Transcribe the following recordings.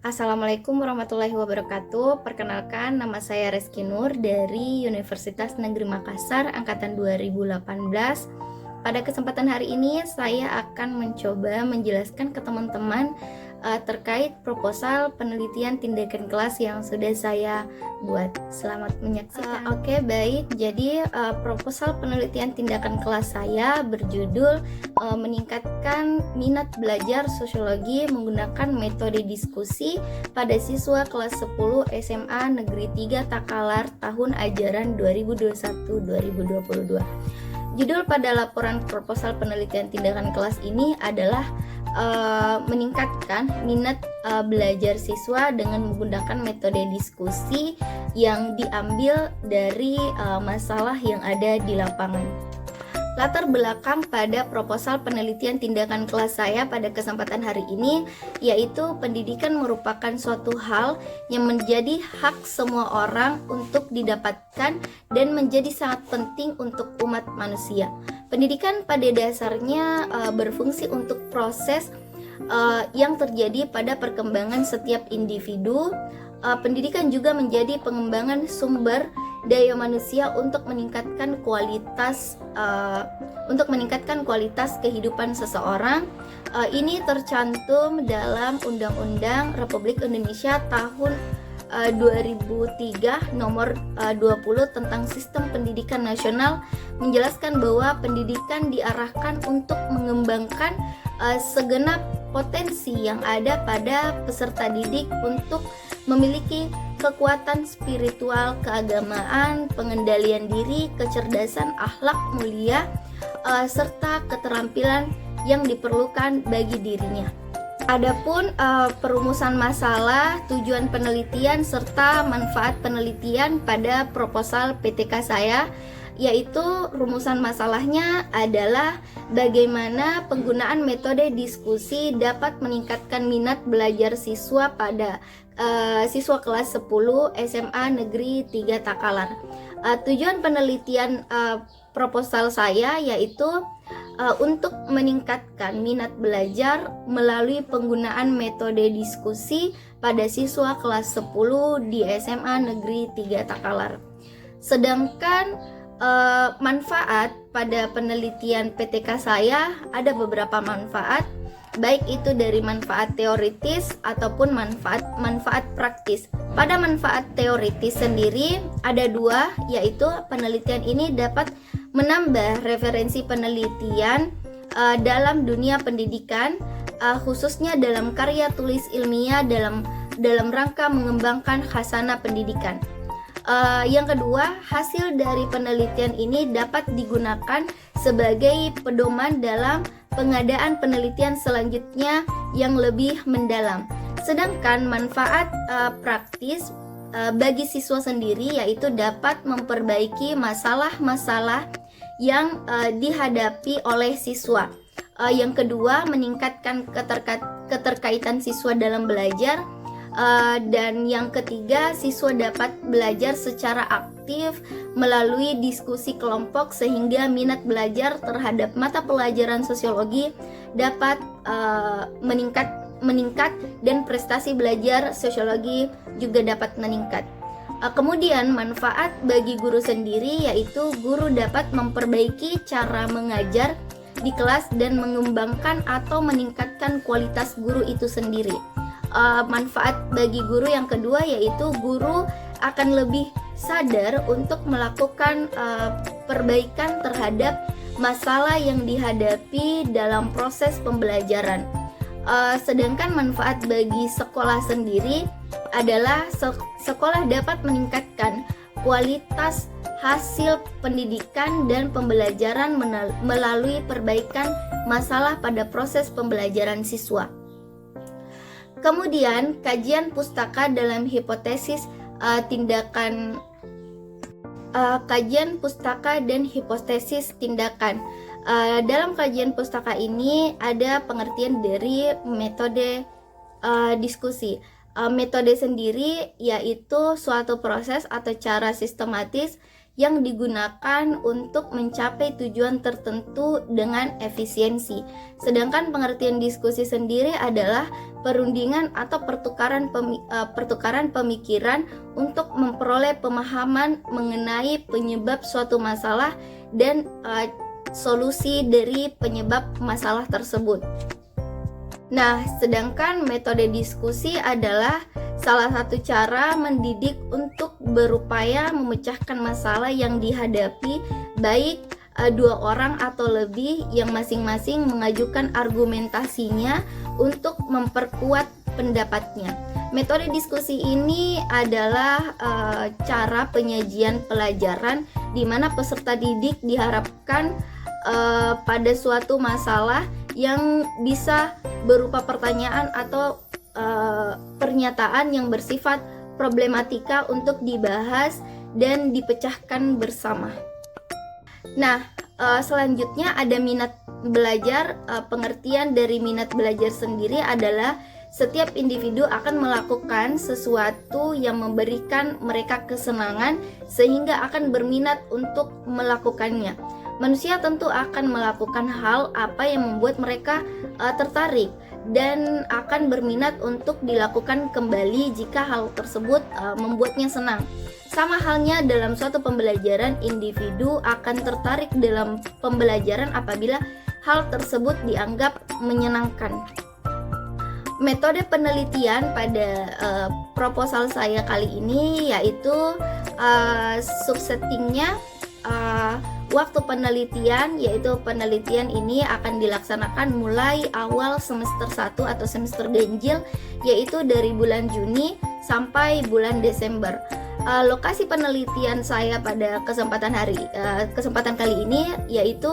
Assalamualaikum warahmatullahi wabarakatuh. Perkenalkan, nama saya Reski Nur dari Universitas Negeri Makassar angkatan 2018. Pada kesempatan hari ini saya akan mencoba menjelaskan ke teman-teman terkait proposal penelitian tindakan kelas yang sudah saya buat. Selamat menyaksikan. Oke, baik. Jadi proposal penelitian tindakan kelas saya berjudul meningkatkan minat belajar sosiologi menggunakan metode diskusi pada siswa kelas 10 SMA Negeri 3 Takalar tahun ajaran 2021-2022. Judul pada laporan proposal penelitian tindakan kelas ini adalah meningkatkan minat belajar siswa dengan menggunakan metode diskusi yang diambil dari masalah yang ada di lapangan. Latar belakang pada proposal penelitian tindakan kelas saya pada kesempatan hari ini yaitu pendidikan merupakan suatu hal yang menjadi hak semua orang untuk didapatkan dan menjadi sangat penting untuk umat manusia. Pendidikan pada dasarnya berfungsi untuk proses yang terjadi pada perkembangan setiap individu. Pendidikan juga menjadi pengembangan sumber daya manusia untuk meningkatkan kualitas kehidupan seseorang. Ini tercantum dalam Undang-Undang Republik Indonesia tahun 2003 nomor 20 tentang Sistem Pendidikan Nasional, menjelaskan bahwa pendidikan diarahkan untuk mengembangkan segenap potensi yang ada pada peserta didik untuk memiliki kekuatan spiritual, keagamaan, pengendalian diri, kecerdasan, akhlak mulia, serta keterampilan yang diperlukan bagi dirinya. Adapun perumusan masalah, tujuan penelitian, serta manfaat penelitian pada proposal PTK saya, yaitu rumusan masalahnya adalah bagaimana penggunaan metode diskusi dapat meningkatkan minat belajar siswa pada siswa kelas 10 SMA Negeri 3 Takalar. Tujuan penelitian proposal saya yaitu untuk meningkatkan minat belajar melalui penggunaan metode diskusi pada siswa kelas 10 di SMA Negeri 3 Takalar. Sedangkan manfaat pada penelitian PTK saya ada beberapa manfaat, baik itu dari manfaat teoritis ataupun manfaat praktis. Pada manfaat teoritis sendiri ada dua, yaitu penelitian ini dapat menambah referensi penelitian dalam dunia pendidikan, khususnya dalam karya tulis ilmiah dalam rangka mengembangkan khasanah pendidikan. Yang kedua, hasil dari penelitian ini dapat digunakan sebagai pedoman dalam pengadaan penelitian selanjutnya yang lebih mendalam. Sedangkan manfaat praktis bagi siswa sendiri yaitu dapat memperbaiki masalah-masalah yang dihadapi oleh siswa. Yang kedua, meningkatkan keterkaitan siswa dalam belajar. Dan yang ketiga, siswa dapat belajar secara aktif melalui diskusi kelompok sehingga minat belajar terhadap mata pelajaran sosiologi dapat meningkat dan prestasi belajar sosiologi juga dapat meningkat. Kemudian manfaat bagi guru sendiri yaitu guru dapat memperbaiki cara mengajar di kelas dan mengembangkan atau meningkatkan kualitas guru itu sendiri. Manfaat bagi guru yang kedua yaitu guru akan lebih sadar untuk melakukan perbaikan terhadap masalah yang dihadapi dalam proses pembelajaran. Sedangkan manfaat bagi sekolah sendiri adalah sekolah dapat meningkatkan kualitas hasil pendidikan dan pembelajaran melalui perbaikan masalah pada proses pembelajaran siswa. Kemudian, kajian pustaka dalam hipotesis tindakan. Kajian pustaka dan hipotesis tindakan. Dalam kajian pustaka ini ada pengertian dari metode diskusi. Metode sendiri yaitu suatu proses atau cara sistematis yang digunakan untuk mencapai tujuan tertentu dengan efisiensi. Sedangkan pengertian diskusi sendiri adalah perundingan atau pertukaran pemikiran untuk memperoleh pemahaman mengenai penyebab suatu masalah dan solusi dari penyebab masalah tersebut. Nah, sedangkan metode diskusi adalah salah satu cara mendidik untuk berupaya memecahkan masalah yang dihadapi, baik dua orang atau lebih yang masing-masing mengajukan argumentasinya untuk memperkuat pendapatnya. Metode diskusi ini adalah cara penyajian pelajaran di mana peserta didik diharapkan pada suatu masalah yang bisa berupa pertanyaan atau pernyataan yang bersifat problematika untuk dibahas dan dipecahkan bersama. Nah, selanjutnya ada minat belajar. Pengertian dari minat belajar sendiri adalah setiap individu akan melakukan sesuatu yang memberikan mereka kesenangan sehingga akan berminat untuk melakukannya. Manusia tentu akan melakukan hal apa yang membuat mereka tertarik dan akan berminat untuk dilakukan kembali jika hal tersebut membuatnya senang. Sama halnya dalam suatu pembelajaran, individu akan tertarik dalam pembelajaran apabila hal tersebut dianggap menyenangkan. Metode penelitian pada proposal saya kali ini yaitu subsettingnya waktu penelitian, yaitu penelitian ini akan dilaksanakan mulai awal semester 1 atau semester ganjil, yaitu dari bulan Juni sampai bulan Desember. Lokasi penelitian saya pada kesempatan kali ini yaitu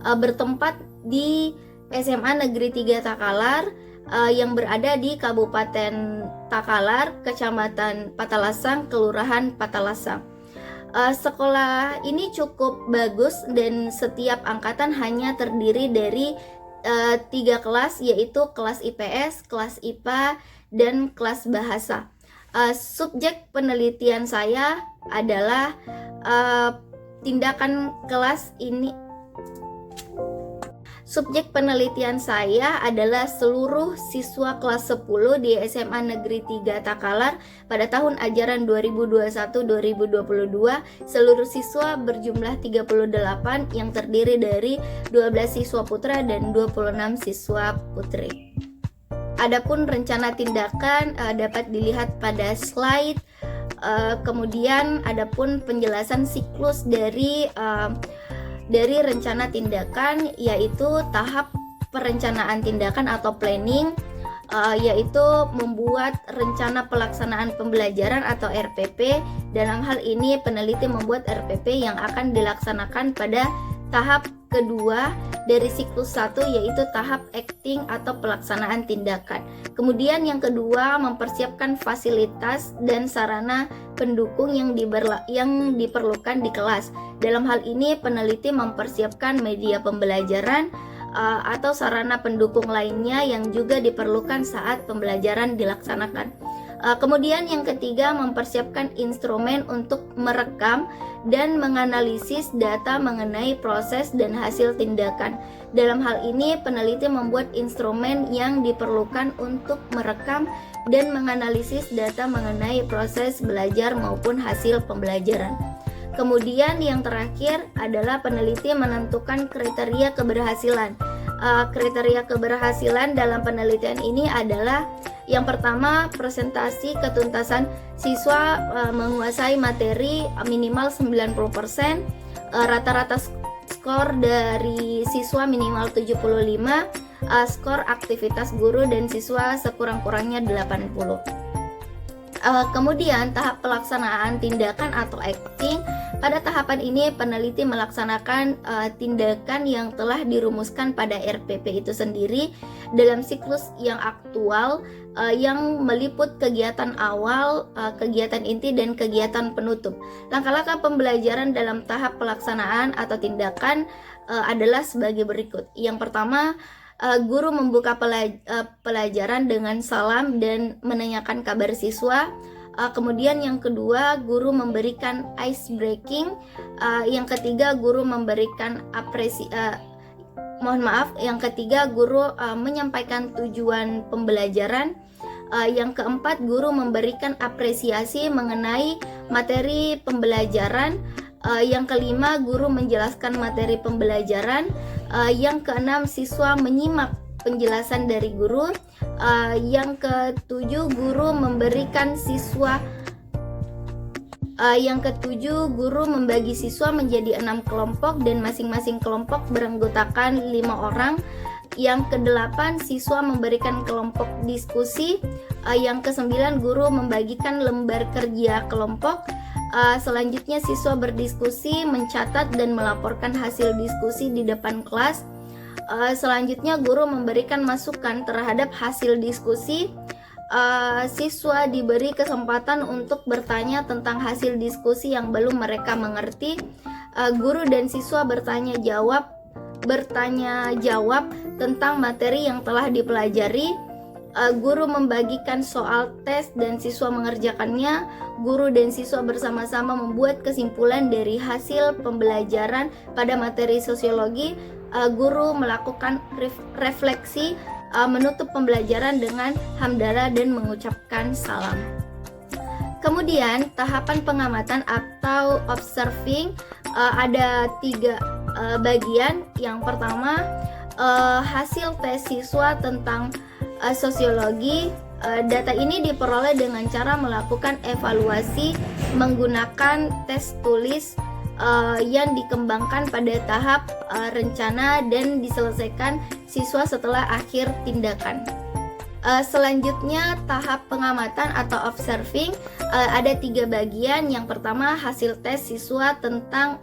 bertempat di SMA Negeri 3 Takalar yang berada di Kabupaten Takalar, Kecamatan Patalasang, Kelurahan Patalasang. Sekolah ini cukup bagus dan setiap angkatan hanya terdiri dari 3 kelas, yaitu kelas IPS, kelas IPA, dan kelas bahasa. Subjek penelitian saya adalah tindakan kelas ini. Subjek penelitian saya adalah seluruh siswa kelas 10 di SMA Negeri 3 Takalar pada tahun ajaran 2021-2022. Seluruh siswa berjumlah 38 yang terdiri dari 12 siswa putra dan 26 siswa putri. Adapun rencana tindakan dapat dilihat pada slide. Kemudian adapun penjelasan siklus dari rencana tindakan, yaitu tahap perencanaan tindakan atau planning, yaitu membuat rencana pelaksanaan pembelajaran atau RPP. Dalam hal ini peneliti membuat RPP yang akan dilaksanakan pada tahap kedua dari siklus 1, yaitu tahap acting atau pelaksanaan tindakan. Kemudian yang kedua, mempersiapkan fasilitas dan sarana pendukung yang diperlukan di kelas. Dalam hal ini peneliti mempersiapkan media pembelajaran atau sarana pendukung lainnya yang juga diperlukan saat pembelajaran dilaksanakan. Kemudian yang ketiga, mempersiapkan instrumen untuk merekam dan menganalisis data mengenai proses dan hasil tindakan. Dalam hal ini peneliti membuat instrumen yang diperlukan untuk merekam dan menganalisis data mengenai proses belajar maupun hasil pembelajaran. Kemudian yang terakhir adalah peneliti menentukan kriteria keberhasilan. Kriteria keberhasilan dalam penelitian ini adalah yang pertama, presentasi ketuntasan siswa menguasai materi minimal 90%, rata-rata skor dari siswa minimal 75, skor aktivitas guru dan siswa sekurang-kurangnya 80. Kemudian tahap pelaksanaan tindakan atau acting. Pada tahapan ini peneliti melaksanakan tindakan yang telah dirumuskan pada RPP itu sendiri dalam siklus yang aktual yang meliput kegiatan awal, kegiatan inti, dan kegiatan penutup. Langkah-langkah pembelajaran dalam tahap pelaksanaan atau tindakan adalah sebagai berikut. Yang pertama, guru membuka pelajaran dengan salam dan menanyakan kabar siswa. Kemudian yang kedua, guru memberikan ice breaking. Yang ketiga, guru memberikan yang ketiga, guru menyampaikan tujuan pembelajaran. Yang keempat, guru memberikan apresiasi mengenai materi pembelajaran. Yang kelima, guru menjelaskan materi pembelajaran. Yang keenam, siswa menyimak penjelasan dari guru. Yang ketujuh, guru membagi siswa menjadi 6 kelompok dan masing-masing kelompok beranggotakan 5 orang. Yang kedelapan, siswa memberikan kelompok diskusi. Yang kesembilan, guru membagikan lembar kerja kelompok. Selanjutnya, siswa berdiskusi, mencatat dan melaporkan hasil diskusi di depan kelas. Selanjutnya, guru memberikan masukan terhadap hasil diskusi. Siswa diberi kesempatan untuk bertanya tentang hasil diskusi yang belum mereka mengerti. Guru dan siswa bertanya jawab tentang materi yang telah dipelajari. Guru membagikan soal tes dan siswa mengerjakannya. Guru dan siswa bersama-sama membuat kesimpulan dari hasil pembelajaran pada materi sosiologi. Guru melakukan refleksi, menutup pembelajaran dengan hamdalah dan mengucapkan salam. Kemudian tahapan pengamatan atau observing ada 3 bagian. Yang pertama, hasil tes siswa tentang sosiologi. Data ini diperoleh dengan cara melakukan evaluasi menggunakan tes tulis yang dikembangkan pada tahap rencana dan diselesaikan siswa setelah akhir tindakan. Selanjutnya, tahap pengamatan atau observing ada 3 bagian. Yang pertama, hasil tes siswa tentang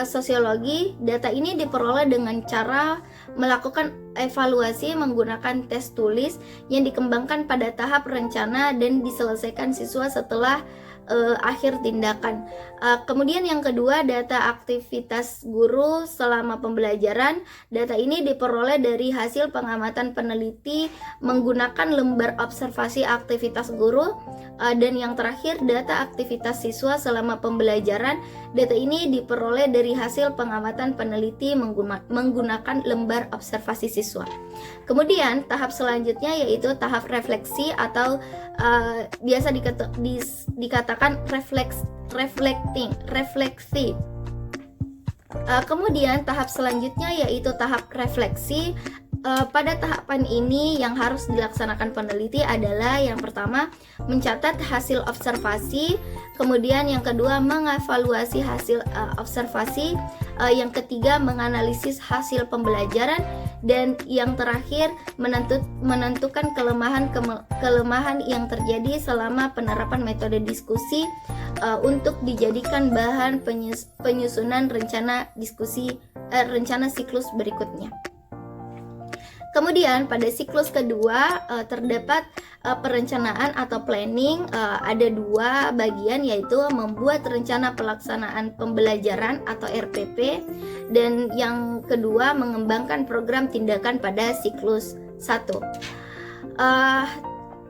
sosiologi. Data ini diperoleh dengan cara melakukan evaluasi menggunakan tes tulis yang dikembangkan pada tahap rencana dan diselesaikan siswa setelah akhir tindakan. Kemudian yang kedua, data aktivitas guru selama pembelajaran. Data ini diperoleh dari hasil pengamatan peneliti menggunakan lembar observasi aktivitas guru. Dan yang terakhir, data aktivitas siswa selama pembelajaran. Data ini diperoleh dari hasil pengamatan peneliti menggunakan lembar observasi siswa. Kemudian tahap selanjutnya yaitu tahap refleksi atau biasa dikatakan refleksi. Kemudian tahap selanjutnya yaitu tahap refleksi. Pada tahapan ini yang harus dilaksanakan peneliti adalah yang pertama, mencatat hasil observasi. Kemudian yang kedua, mengevaluasi hasil observasi. Yang ketiga, menganalisis hasil pembelajaran. Dan yang terakhir, menentukan kelemahan yang terjadi selama penerapan metode diskusi untuk dijadikan bahan penyusunan rencana siklus berikutnya. Kemudian pada siklus kedua terdapat perencanaan atau planning. Ada 2 bagian, yaitu membuat rencana pelaksanaan pembelajaran atau RPP, dan yang kedua mengembangkan program tindakan pada siklus 1.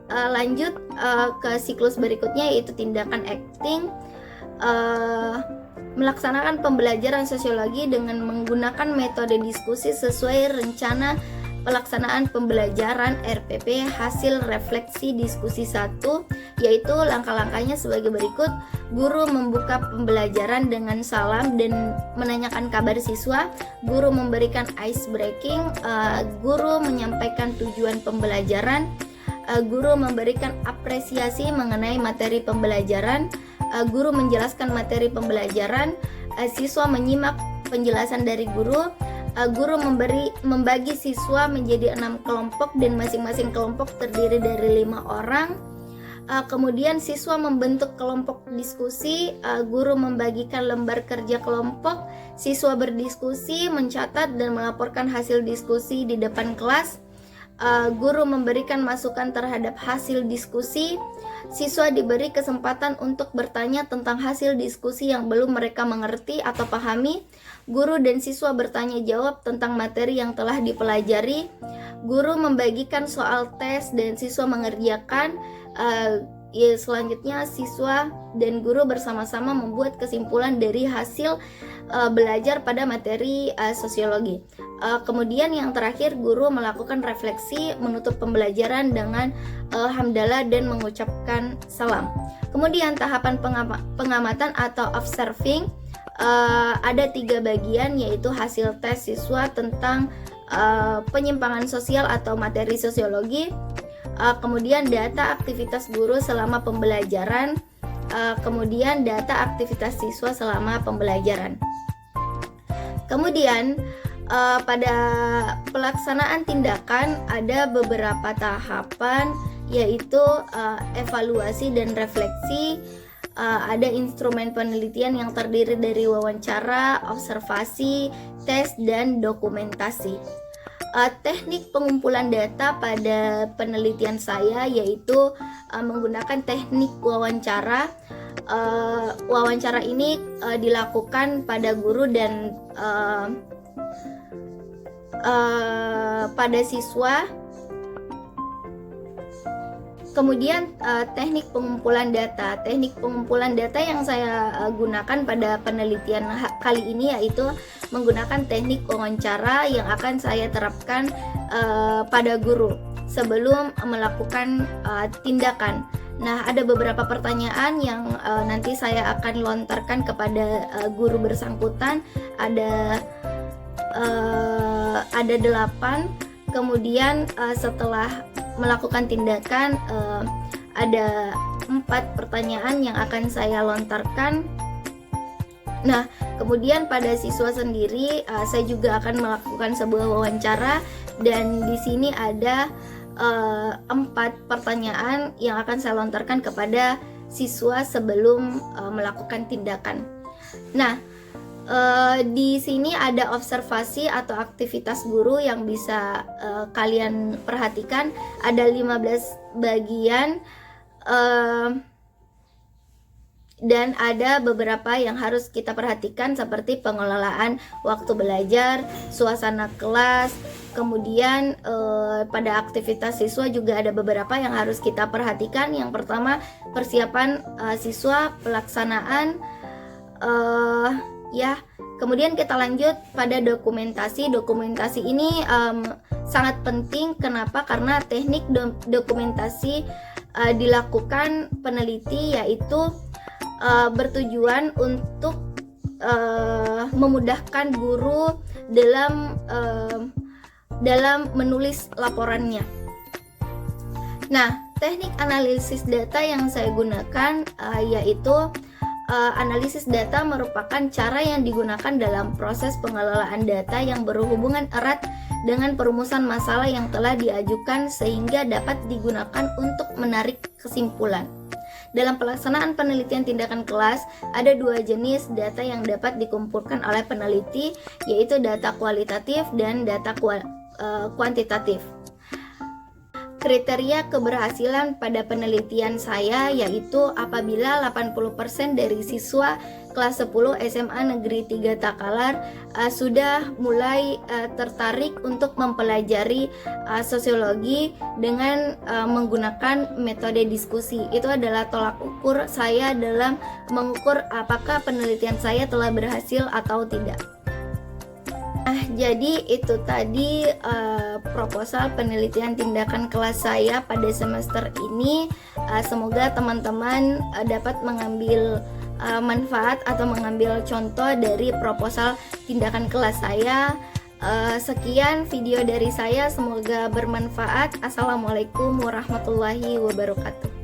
Lanjut ke siklus berikutnya yaitu tindakan acting. Melaksanakan pembelajaran sosiologi dengan menggunakan metode diskusi sesuai rencana pelaksanaan pembelajaran RPP hasil refleksi diskusi 1, yaitu langkah-langkahnya sebagai berikut. Guru membuka pembelajaran dengan salam dan menanyakan kabar siswa. Guru memberikan ice breaking. Guru menyampaikan tujuan pembelajaran. Guru memberikan apresiasi mengenai materi pembelajaran. Guru menjelaskan materi pembelajaran. Siswa menyimak penjelasan dari guru. Guru membagi siswa menjadi 6 kelompok dan masing-masing kelompok terdiri dari 5 orang. Kemudian siswa membentuk kelompok diskusi. Guru membagikan lembar kerja kelompok. Siswa berdiskusi, mencatat dan melaporkan hasil diskusi di depan kelas. Guru memberikan masukan terhadap hasil diskusi. Siswa diberi kesempatan untuk bertanya tentang hasil diskusi yang belum mereka mengerti atau pahami. Guru dan siswa bertanya jawab tentang materi yang telah dipelajari. Guru membagikan soal tes dan siswa mengerjakan. ya, selanjutnya siswa dan guru bersama-sama membuat kesimpulan dari hasil belajar pada materi sosiologi. Kemudian yang terakhir, guru melakukan refleksi menutup pembelajaran dengan hamdalah dan mengucapkan salam. Kemudian tahapan pengamatan atau observing, ada 3 bagian, yaitu hasil tes siswa tentang penyimpangan sosial atau materi sosiologi, kemudian data aktivitas guru selama pembelajaran, kemudian data aktivitas siswa selama pembelajaran. Kemudian pada pelaksanaan tindakan ada beberapa tahapan, yaitu evaluasi dan refleksi. Ada instrumen penelitian yang terdiri dari wawancara, observasi, tes, dan dokumentasi. Teknik pengumpulan data pada penelitian saya yaitu menggunakan teknik wawancara. Wawancara ini dilakukan pada guru dan pada siswa. Kemudian teknik pengumpulan data. Teknik pengumpulan data yang saya gunakan pada penelitian kali ini yaitu menggunakan teknik wawancara yang akan saya terapkan pada guru sebelum melakukan tindakan. Nah, ada beberapa pertanyaan yang nanti saya akan lontarkan kepada guru bersangkutan. Ada 8. Kemudian setelah melakukan tindakan ada 4 pertanyaan yang akan saya lontarkan. Nah, kemudian pada siswa sendiri saya juga akan melakukan sebuah wawancara, dan di sini ada 4 pertanyaan yang akan saya lontarkan kepada siswa sebelum melakukan tindakan. Nah, di sini ada observasi atau aktivitas guru yang bisa kalian perhatikan. Ada 15 bagian dan ada beberapa yang harus kita perhatikan seperti pengelolaan waktu belajar, suasana kelas. Kemudian pada aktivitas siswa juga ada beberapa yang harus kita perhatikan. Yang pertama, persiapan siswa, pelaksanaan, kemudian kita lanjut pada dokumentasi. Dokumentasi ini sangat penting. Kenapa? Karena teknik dokumentasi dilakukan peneliti, yaitu bertujuan untuk memudahkan guru dalam menulis laporannya. Nah, teknik analisis data yang saya gunakan yaitu analisis data merupakan cara yang digunakan dalam proses pengelolaan data yang berhubungan erat dengan perumusan masalah yang telah diajukan sehingga dapat digunakan untuk menarik kesimpulan. Dalam pelaksanaan penelitian tindakan kelas, ada 2 jenis data yang dapat dikumpulkan oleh peneliti, yaitu data kualitatif dan data kuantitatif. Kriteria keberhasilan pada penelitian saya yaitu apabila 80% dari siswa kelas 10 SMA Negeri 3 Takalar sudah mulai tertarik untuk mempelajari sosiologi dengan menggunakan metode diskusi. Itu adalah tolak ukur saya dalam mengukur apakah penelitian saya telah berhasil atau tidak. Jadi itu tadi proposal penelitian tindakan kelas saya pada semester ini. Semoga teman-teman dapat mengambil manfaat atau mengambil contoh dari proposal tindakan kelas saya. Sekian video dari saya, semoga bermanfaat. Assalamualaikum warahmatullahi wabarakatuh.